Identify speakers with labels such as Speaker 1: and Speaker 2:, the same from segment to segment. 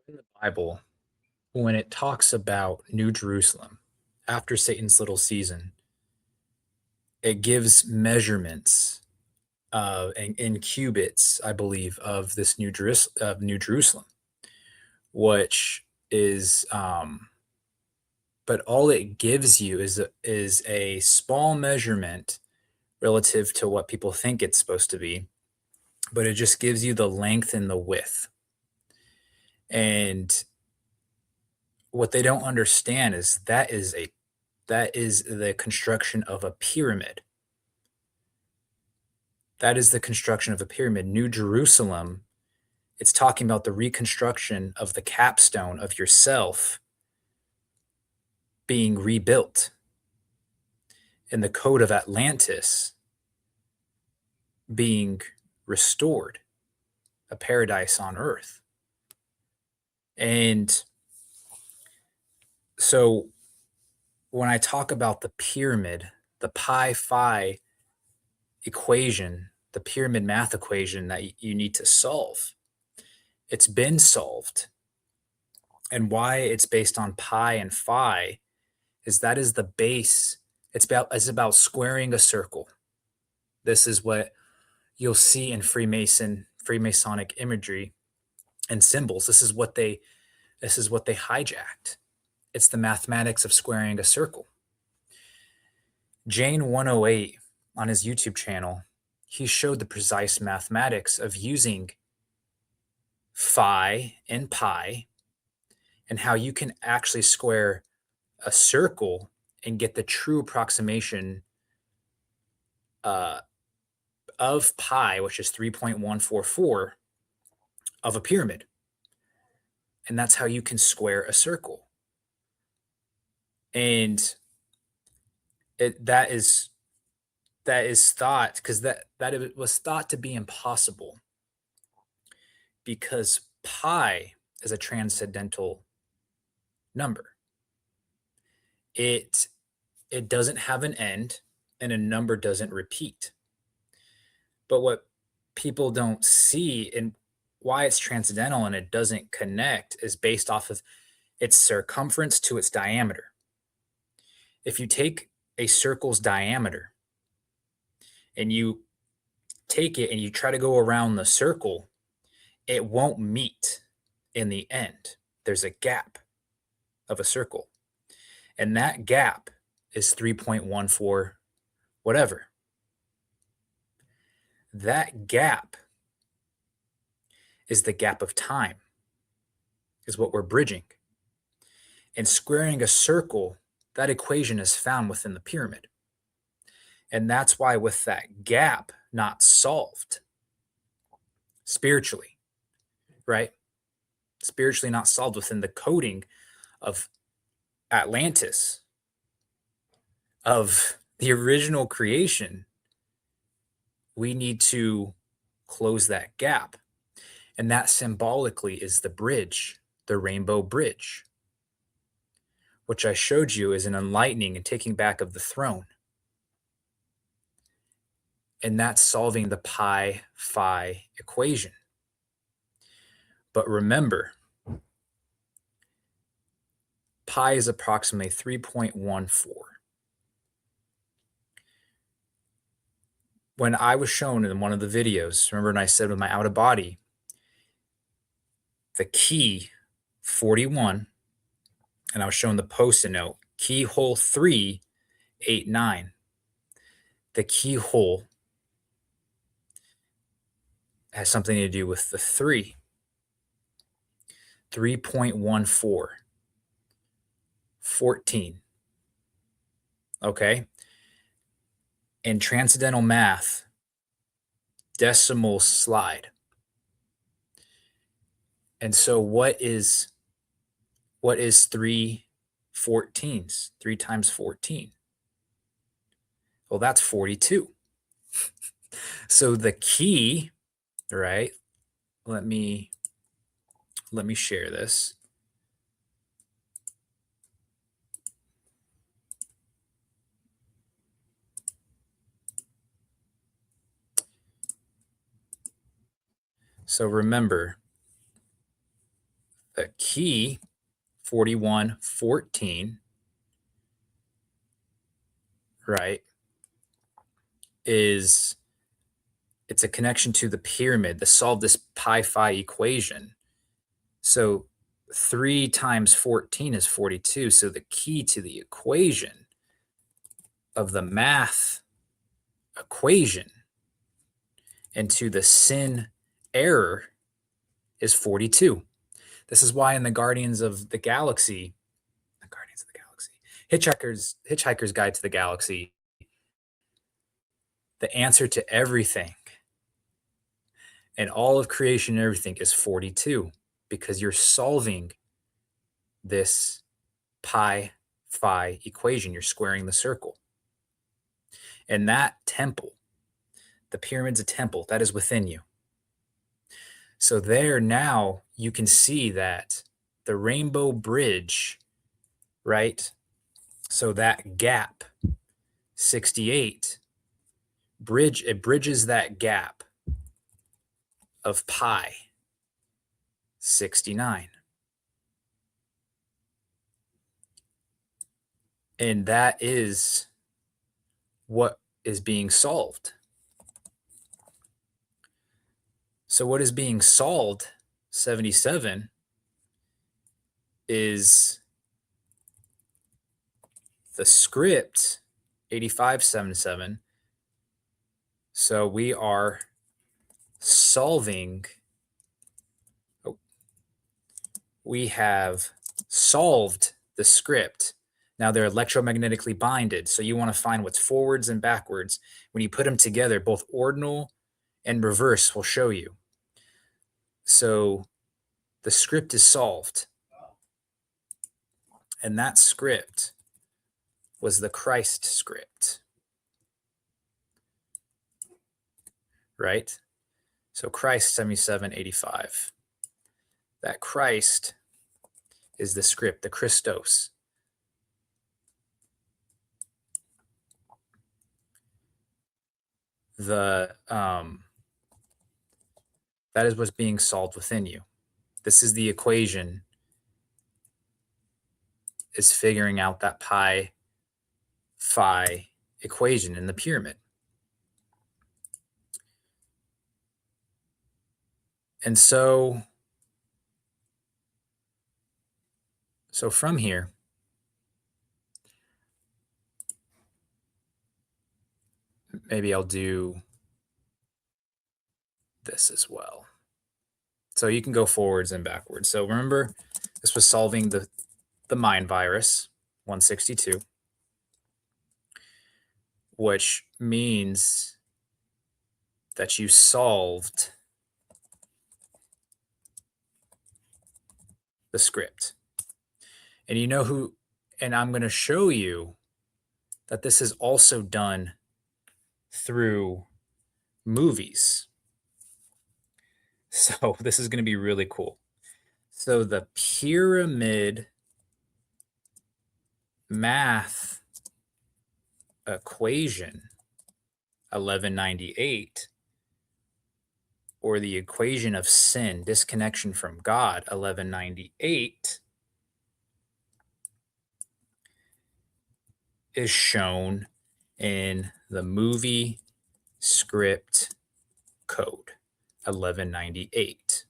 Speaker 1: In the Bible, when it talks about New Jerusalem after Satan's little season, it gives measurements in cubits, I believe, of this New Jerusalem, which is, but all it gives you is a small measurement relative to what people think it's supposed to be, but it just gives you the length and the width. And what they don't understand is that is the construction of a pyramid. That is the construction of a pyramid. New Jerusalem, it's talking about the reconstruction of the capstone of yourself being rebuilt. And the code of Atlantis being restored, a paradise on earth. And so when I talk about the pyramid, the pi phi equation, the pyramid math equation that you need to solve, it's been solved. And why it's based on pi and phi is that is the base. It's about squaring a circle. This is what you'll see in Freemasonic imagery and symbols. This is what they hijacked. It's the mathematics of squaring a circle. Jane 108 on his YouTube channel, he showed the precise mathematics of using phi and pi and how you can actually square a circle and get the true approximation of pi, which is 3.144, of a pyramid. And that's how you can square a circle. And that is thought, because that it was thought to be impossible, because pi is a transcendental number. It doesn't have an end, and a number doesn't repeat. But what people don't see and why it's transcendental and it doesn't connect is based off of its circumference to its diameter. If you take a circle's diameter and you take it and you try to go around the circle, it won't meet in the end. There's a gap of a circle. And that gap is 3.14 whatever. That gap is the gap of time, is what we're bridging. And squaring a circle, that equation is found within the pyramid. And that's why with that gap not solved spiritually, right? Spiritually not solved within the coding of Atlantis, of the original creation, we need to close that gap. And that symbolically is the bridge, the rainbow bridge, which I showed you is an enlightening and taking back of the throne. And that's solving the pi phi equation. But remember, pi is approximately 3.14. When I was shown in one of the videos, remember when I said with my out of body, the key 41, and I was showing the post-it note, keyhole 389. The keyhole has something to do with the 3.14, 14. Okay. In transcendental math, decimal slide. And so what is 3 14s? 3 times 14. Well, that's 42. So the key, right? Let me share this. So remember, the key 4114, right, it's a connection to the pyramid to solve this pi phi equation. So 3 times 14 is 42. So the key to the equation of the math equation and to the sin error is 42. This is why in the Guardians of the Galaxy, Hitchhiker's Guide to the Galaxy, the answer to everything and all of creation and everything is 42, because you're solving this pi phi equation. You're squaring the circle. And that temple, the pyramid's a temple that is within you. So there now you can see that the rainbow bridge, right? So that gap, 68, it bridges that gap of pi, 69. And that is what is being solved. So what is being solved, 77, is the script, 8577. So we are solving, we have solved the script. Now they're electromagnetically binded. So you want to find what's forwards and backwards. When you put them together, both ordinal and reverse will show you. So the script is solved. And that script was the Christ script. Right? So Christ 7785. That Christ is the script, the Christos. That is what's being solved within you. This is the equation, is figuring out that pi phi equation in the pyramid. And so from here, maybe I'll do this as well. So you can go forwards and backwards. So remember, this was solving the mind virus, 162, which means that you solved the script. And you know who, and I'm going to show you that this is also done through movies. So this is going to be really cool. So the pyramid math equation, 1198, or the equation of sin, disconnection from God, 1198, is shown in the movie script code, 1198.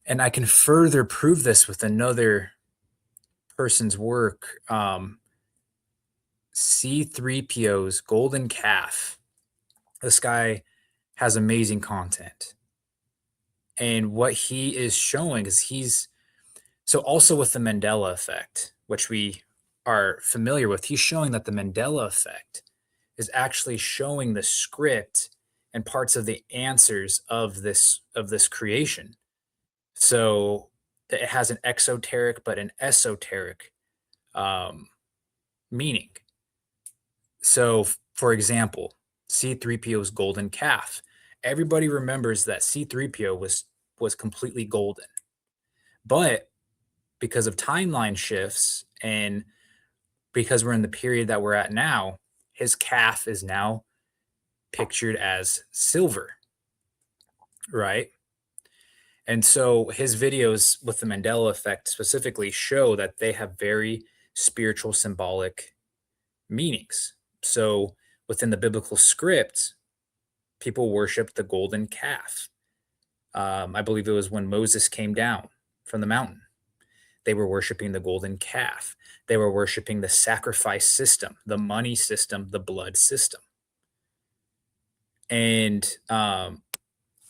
Speaker 1: And I can further prove this with another person's work, C3PO'S Golden Calf. This guy has amazing content. And what he is showing is so also with the Mandela effect, which we are familiar with, he's showing that the Mandela effect is actually showing the script and parts of the answers of this creation. So it has an exoteric but an esoteric meaning. So, for example, C3PO's Golden Calf. Everybody remembers that C3PO was completely golden. But because of timeline shifts and because we're in the period that we're at now, his calf is now pictured as silver, right? And so his videos with the Mandela effect specifically show that they have very spiritual, symbolic meanings. So within the biblical script, people worship the golden calf. I believe it was when Moses came down from the mountain. They were worshiping the golden calf. They were worshiping the sacrifice system, the money system, the blood system. And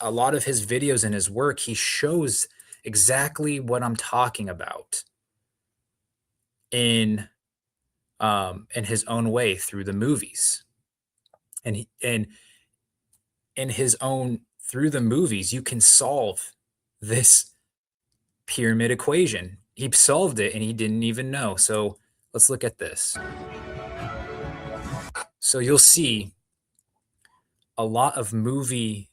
Speaker 1: a lot of his videos and his work, he shows exactly what I'm talking about in in his own way through the movies. And in his own through the movies, you can solve this pyramid equation. He solved it and he didn't even know. So let's look at this. So you'll see a lot of movie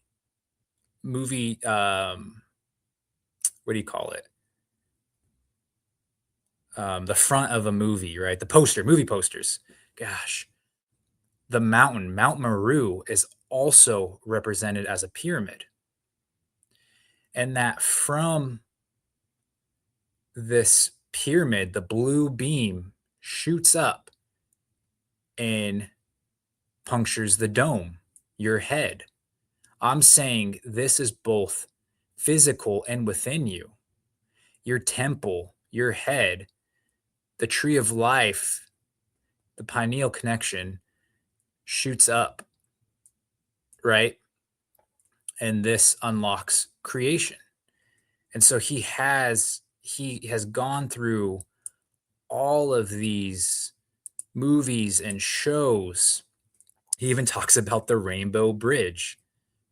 Speaker 1: what do you call it? The front of a movie, right? The poster, movie posters. Gosh, the mountain, Mount Meru, is also represented as a pyramid. And that from this pyramid, the blue beam shoots up and punctures the dome, your head. I'm saying this is both physical and within you. Your temple, your head, the tree of life, the pineal connection shoots up, right? And this unlocks creation. And so he has gone through all of these movies and shows. He even talks about the Rainbow Bridge,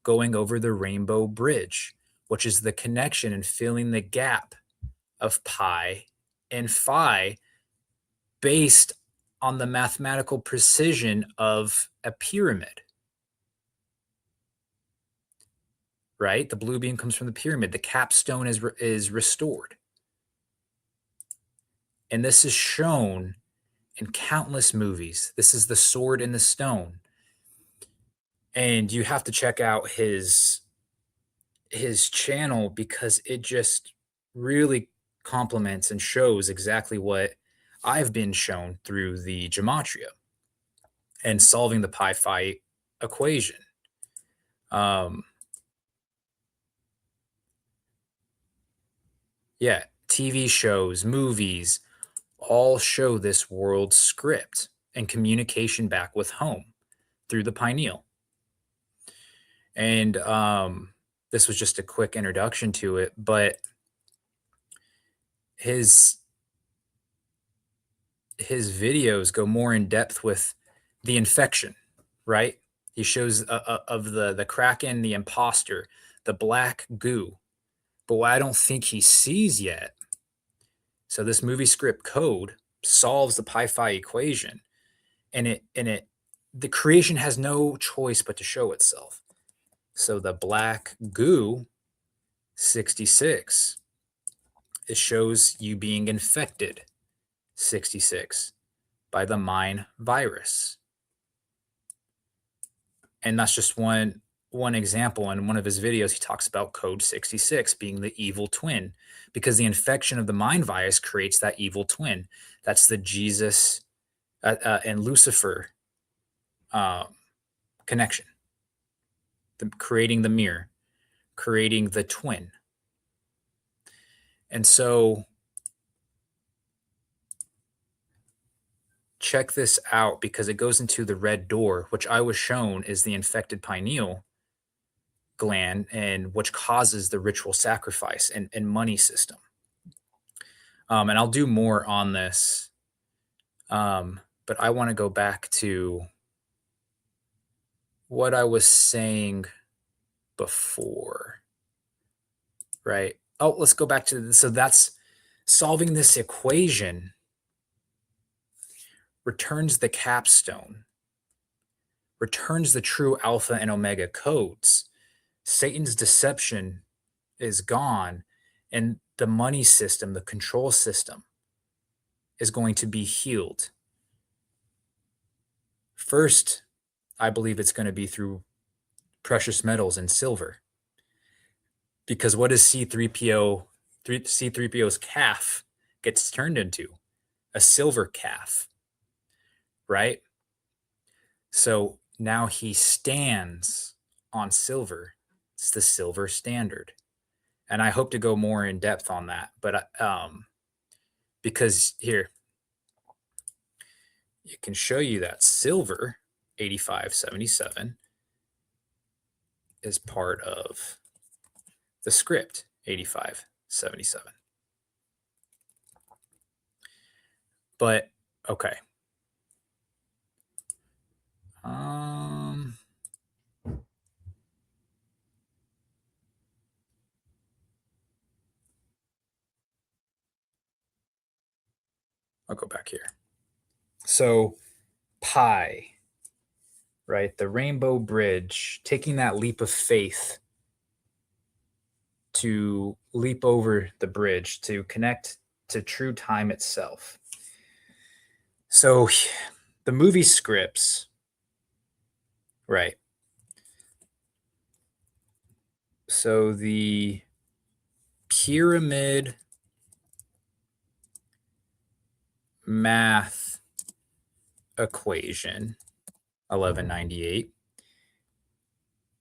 Speaker 1: going over the Rainbow Bridge, which is the connection and filling the gap of pi and phi based on the mathematical precision of a pyramid. Right? The blue beam comes from the pyramid. The capstone is restored. And this is shown in countless movies. This is the sword and the stone. And you have to check out his channel because it just really complements and shows exactly what I've been shown through the Gematria and solving the pi phi equation. Yeah, TV shows, movies, all show this world script and communication back with home through the pineal. And this was just a quick introduction to it, but his videos go more in depth with the infection, right? He shows of the kraken, the imposter, the black goo. But what I don't think he sees yet, so this movie script code solves the pi phi equation, and the creation has no choice but to show itself. So the black goo 66, it shows you being infected 66 by the mind virus. And that's just one example. In one of his videos, he talks about code 66 being the evil twin, because the infection of the mind virus creates that evil twin. That's the Jesus and Lucifer connection, creating the mirror, creating the twin. And so check this out, because it goes into the red door, which I was shown is the infected pineal gland, and which causes the ritual sacrifice and money system. And I'll do more on this. But I want to go back to what I was saying before, right? Oh, let's go back to this. So that's solving this equation returns the capstone, returns the true alpha and omega codes. Satan's deception is gone, and the money system, the control system, is going to be healed. First, I believe it's going to be through precious metals and silver. Because what does C3PO's calf gets turned into? A silver calf, right? So now he stands on silver. It's the silver standard. And I hope to go more in depth on that. But because here, it can show you that silver 8577 is part of the script 8577. But okay. I'll go back here. So pi, right? The rainbow bridge, taking that leap of faith to leap over the bridge to connect to true time itself. So the movie scripts, right? So the pyramid math equation 1198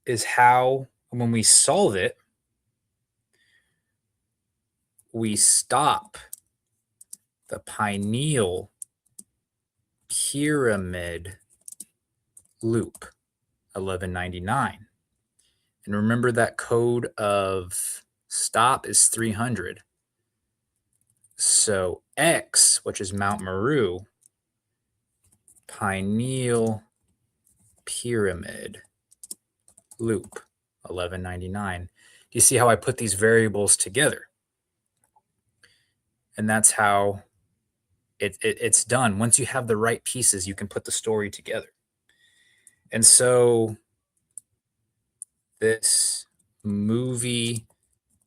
Speaker 1: is how, when we solve it, we stop the pineal pyramid loop 1199. And remember that code of stop is 300. So X, which is Mount Meru, pineal pyramid loop 1199. You see how I put these variables together? And that's how it's done. Once you have the right pieces, you can put the story together. And so this movie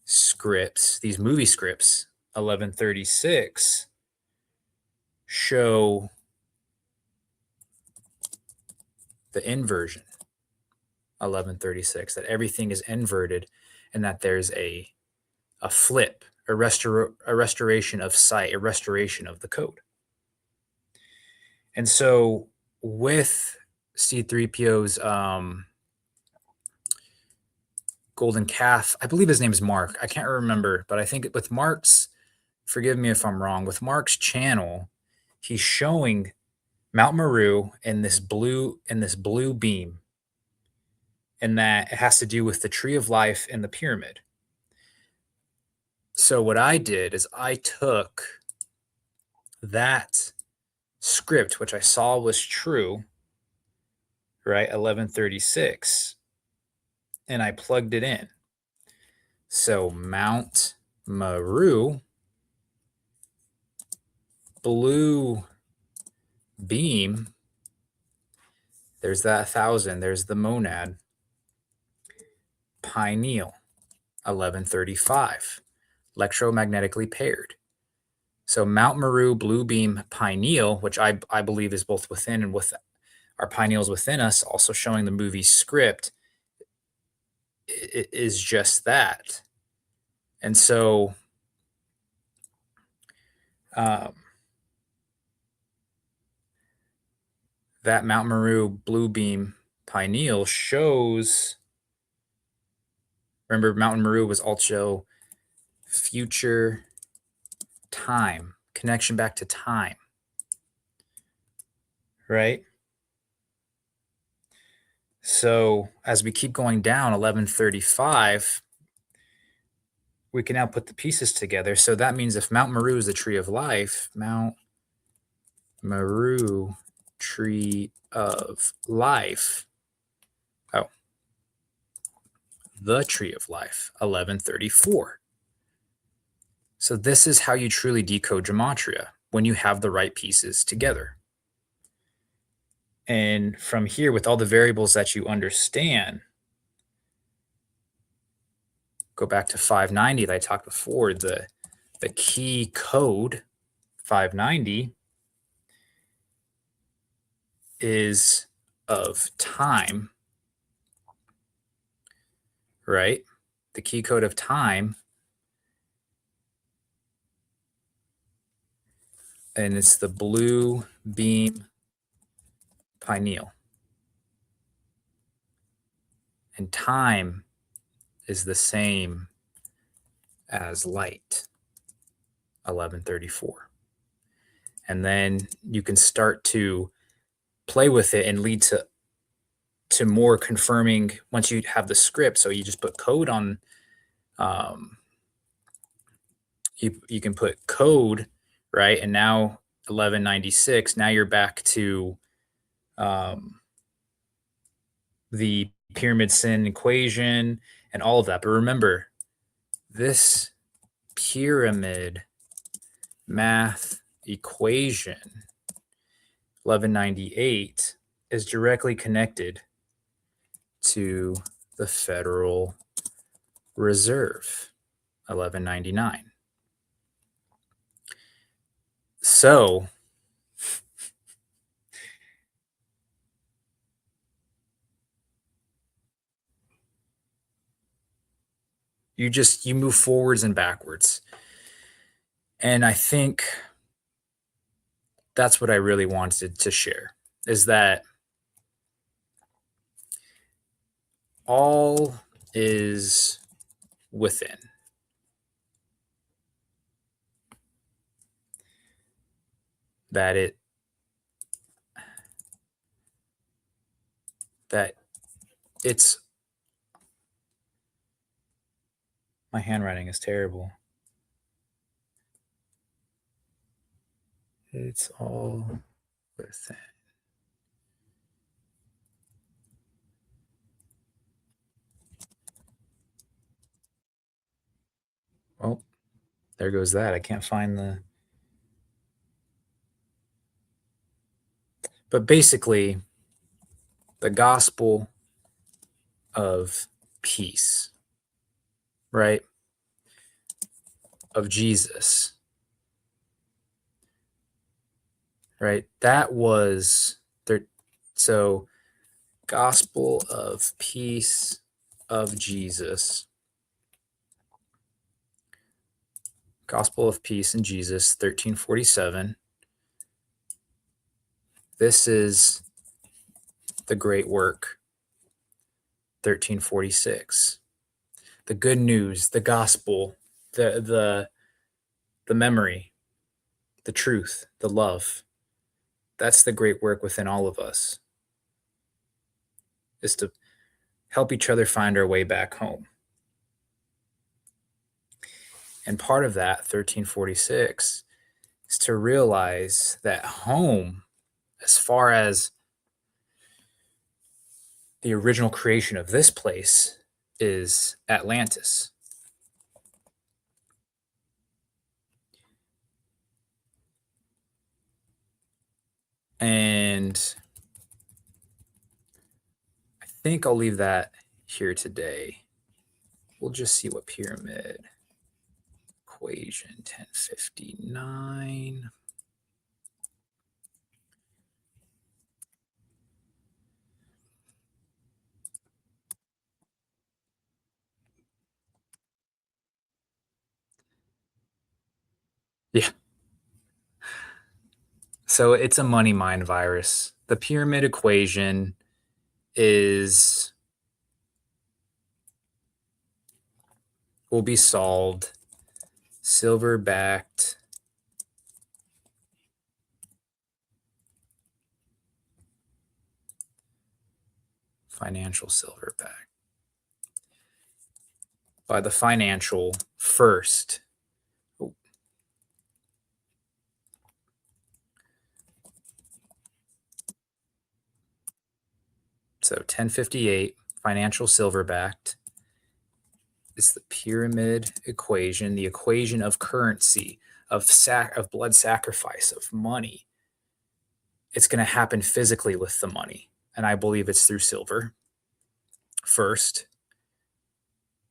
Speaker 1: scripts, these movie scripts, 1136, show the inversion, 1136, that everything is inverted and that there's a flip, a restoration of sight, a restoration of the code. And so with C3PO's Golden Calf, I believe his name is Mark. I can't remember, but I think with Mark's, forgive me if I'm wrong, with Mark's channel, he's showing Mount Meru in this blue beam, and that it has to do with the tree of life and the pyramid. So what I did is I took that script, which I saw was true, right, 1136, and I plugged it in. So Mount Meru, blue beam, there's that 1,000, there's the monad, pineal, 1135, electromagnetically paired. So Mount Meru, blue beam, pineal, which I believe is both within and with our pineals within us, also showing the movie script, is just that. And so that Mount Meru, blue beam, pineal shows, remember Mount Meru was also future time, connection back to time, right? So as we keep going down, 1135, we can now put the pieces together. So that means if Mount Meru is the tree of life, Mount Meru, tree of life, the tree of life, 1134. So this is how you truly decode Gematria, when you have the right pieces together. And from here, with all the variables that you understand, go back to 590 that I talked before, the key code 590 is of time, right? the key code of time, and it's the blue beam pineal. And time is the same as light, 1134. And then you can start to play with it and lead to more confirming once you have the script. So you just put code on, you can put code, right? And now 1196, now you're back to the pyramid sin equation and all of that. But remember, this pyramid math equation 1198 is directly connected to the Federal Reserve 1199. So you move forwards and backwards. And I think that's what I really wanted to share, is that all is within. That it's, my handwriting is terrible. It's all within. Well, there goes that. I can't find the. But basically, the gospel of peace, right? Of Jesus, right? That was there. So, gospel of peace of Jesus, gospel of peace in Jesus, 1347. This is the great work, 1346. The good news, the gospel, the memory, the truth, the love. That's the great work within all of us, is to help each other find our way back home. And part of that, 1346, is to realize that home, as far as the original creation of this place, is Atlantis. And I think I'll leave that here today. We'll just see what pyramid equation 1059. Yeah. So it's a money mind virus. The pyramid equation will be solved silver backed financial silver backed by the financial first. So 1058 financial silver backed is the pyramid equation, the equation of currency, of blood sacrifice, of money. It's going to happen physically with the money, and I believe it's through silver first.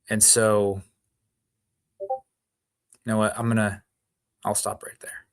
Speaker 1: And so, you know what? I'll stop right there.